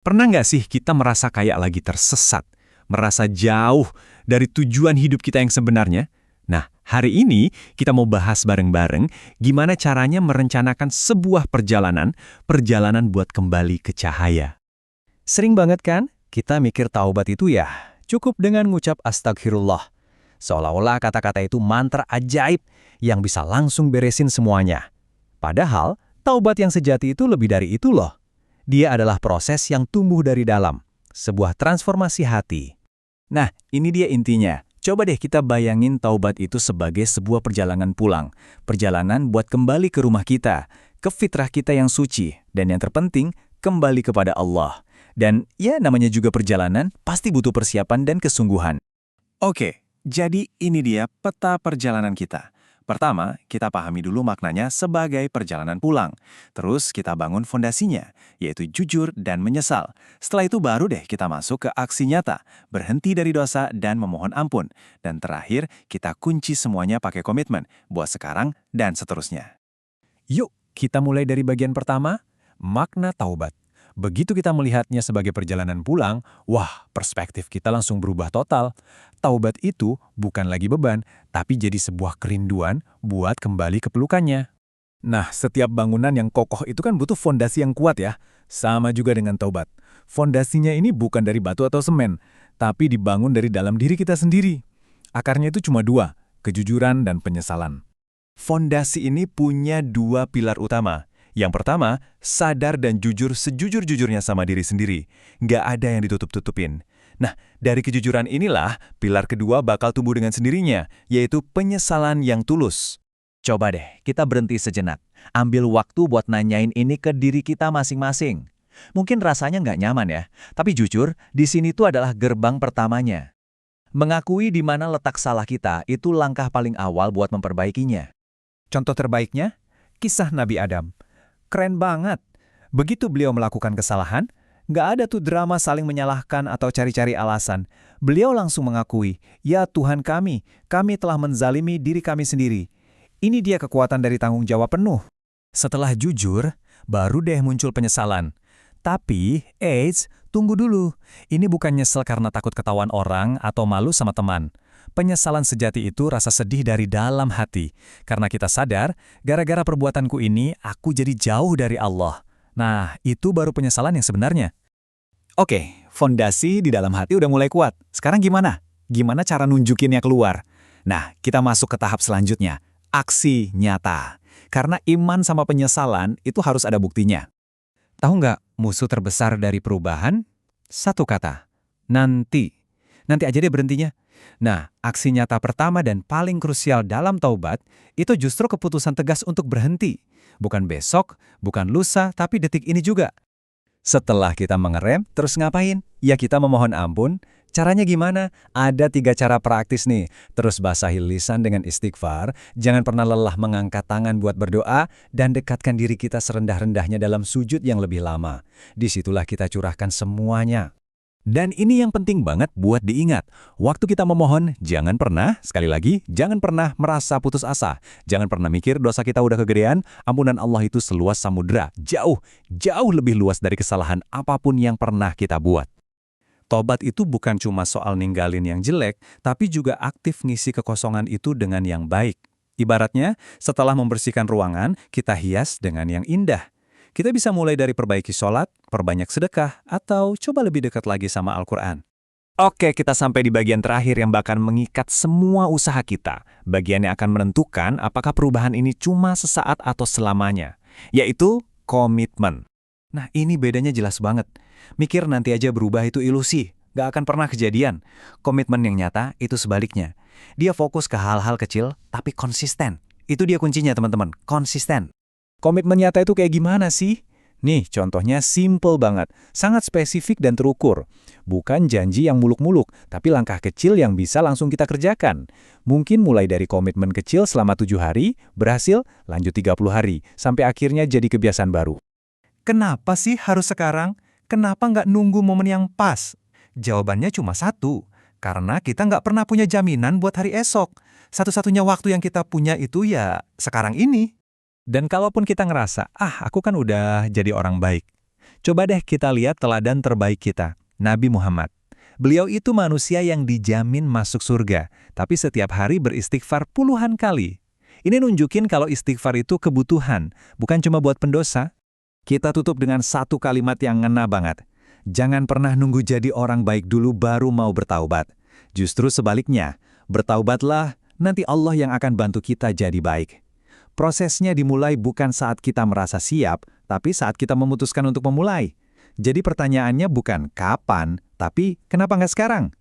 Pernah nggak sih kita merasa kayak lagi tersesat, merasa jauh dari tujuan hidup kita yang sebenarnya? Nah, hari ini kita mau bahas bareng-bareng gimana caranya merencanakan sebuah perjalanan buat kembali ke cahaya. Sering banget kan kita mikir taubat itu ya cukup dengan ngucap astagfirullah. Seolah-olah kata-kata itu mantra ajaib yang bisa langsung beresin semuanya. Padahal, taubat yang sejati itu lebih dari itu loh. Dia adalah proses yang tumbuh dari dalam, sebuah transformasi hati. Nah, ini dia intinya. Coba deh kita bayangin taubat itu sebagai sebuah perjalanan pulang. Perjalanan buat kembali ke rumah kita, ke fitrah kita yang suci, dan yang terpenting, kembali kepada Allah. Dan ya namanya juga perjalanan, pasti butuh persiapan dan kesungguhan. Oke, jadi ini dia peta perjalanan kita. Pertama, kita pahami dulu maknanya sebagai perjalanan pulang. Terus kita bangun fondasinya, yaitu jujur dan menyesal. Setelah itu baru deh kita masuk ke aksi nyata, berhenti dari dosa dan memohon ampun. Dan terakhir, kita kunci semuanya pakai komitmen, buat sekarang dan seterusnya. Yuk, kita mulai dari bagian pertama, makna taubat. Begitu kita melihatnya sebagai perjalanan pulang, wah, perspektif kita langsung berubah total. Taubat itu bukan lagi beban, tapi jadi sebuah kerinduan buat kembali ke pelukannya. Nah, setiap bangunan yang kokoh itu kan butuh fondasi yang kuat ya. Sama juga dengan taubat. Fondasinya ini bukan dari batu atau semen, tapi dibangun dari dalam diri kita sendiri. Akarnya itu cuma dua, kejujuran dan penyesalan. Fondasi ini punya dua pilar utama. Yang pertama, sadar dan jujur sejujur-jujurnya sama diri sendiri. Nggak ada yang ditutup-tutupin. Nah, dari kejujuran inilah, pilar kedua bakal tumbuh dengan sendirinya, yaitu penyesalan yang tulus. Coba deh, kita berhenti sejenak. Ambil waktu buat nanyain ini ke diri kita masing-masing. Mungkin rasanya nggak nyaman ya, tapi jujur, di sini tuh adalah gerbang pertamanya. Mengakui di mana letak salah kita, itu langkah paling awal buat memperbaikinya. Contoh terbaiknya, kisah Nabi Adam. Keren banget. Begitu beliau melakukan kesalahan, nggak ada tuh drama saling menyalahkan atau cari-cari alasan. Beliau langsung mengakui, ya Tuhan kami telah menzalimi diri kami sendiri. Ini dia kekuatan dari tanggung jawab penuh. Setelah jujur, baru deh muncul penyesalan. Tapi, tunggu dulu. Ini bukan nyesel karena takut ketahuan orang atau malu sama teman. Penyesalan sejati itu rasa sedih dari dalam hati. Karena kita sadar, gara-gara perbuatanku ini, aku jadi jauh dari Allah. Nah, itu baru penyesalan yang sebenarnya. Oke, fondasi di dalam hati udah mulai kuat. Sekarang gimana? Gimana cara nunjukinnya keluar? Nah, kita masuk ke tahap selanjutnya. Aksi nyata. Karena iman sama penyesalan itu harus ada buktinya. Tahu nggak musuh terbesar dari perubahan? Satu kata, nanti. Nanti aja deh berhentinya. Nah, aksi nyata pertama dan paling krusial dalam taubat itu justru keputusan tegas untuk berhenti. Bukan besok, bukan lusa, tapi detik ini juga. Setelah kita mengerem, terus ngapain? Ya kita memohon ampun. Caranya gimana? Ada 3 cara praktis nih. Terus basahi lisan dengan istighfar, jangan pernah lelah mengangkat tangan buat berdoa, dan dekatkan diri kita serendah-rendahnya dalam sujud yang lebih lama. Disitulah kita curahkan semuanya. Dan ini yang penting banget buat diingat. Waktu kita memohon, sekali lagi, jangan pernah merasa putus asa. Jangan pernah mikir dosa kita udah kegedean, ampunan Allah itu seluas samudera. Jauh lebih luas dari kesalahan apapun yang pernah kita buat. Tobat itu bukan cuma soal ninggalin yang jelek, tapi juga aktif ngisi kekosongan itu dengan yang baik. Ibaratnya, setelah membersihkan ruangan, kita hias dengan yang indah. Kita bisa mulai dari perbaiki sholat, perbanyak sedekah, atau coba lebih dekat lagi sama Al-Quran. Oke, kita sampai di bagian terakhir yang bahkan mengikat semua usaha kita. Bagian yang akan menentukan apakah perubahan ini cuma sesaat atau selamanya, yaitu komitmen. Nah, ini bedanya jelas banget. Mikir nanti aja berubah itu ilusi, gak akan pernah kejadian. Komitmen yang nyata itu sebaliknya. Dia fokus ke hal-hal kecil, tapi konsisten. Itu dia kuncinya teman-teman, konsisten. Komitmen nyata itu kayak gimana sih? Nih, contohnya simple banget, sangat spesifik dan terukur. Bukan janji yang muluk-muluk, tapi langkah kecil yang bisa langsung kita kerjakan. Mungkin mulai dari komitmen kecil selama 7 hari, berhasil, lanjut 30 hari, sampai akhirnya jadi kebiasaan baru. Kenapa sih harus sekarang? Kenapa nggak nunggu momen yang pas? Jawabannya cuma satu, karena kita nggak pernah punya jaminan buat hari esok. Satu-satunya waktu yang kita punya itu ya sekarang ini. Dan kalaupun kita ngerasa, aku kan udah jadi orang baik. Coba deh kita lihat teladan terbaik kita, Nabi Muhammad. Beliau itu manusia yang dijamin masuk surga, tapi setiap hari beristighfar puluhan kali. Ini nunjukin kalau istighfar itu kebutuhan, bukan cuma buat pendosa. Kita tutup dengan satu kalimat yang ngena banget. Jangan pernah nunggu jadi orang baik dulu baru mau bertaubat. Justru sebaliknya, bertaubatlah, nanti Allah yang akan bantu kita jadi baik. Prosesnya dimulai bukan saat kita merasa siap, tapi saat kita memutuskan untuk memulai. Jadi pertanyaannya bukan kapan, tapi kenapa nggak sekarang?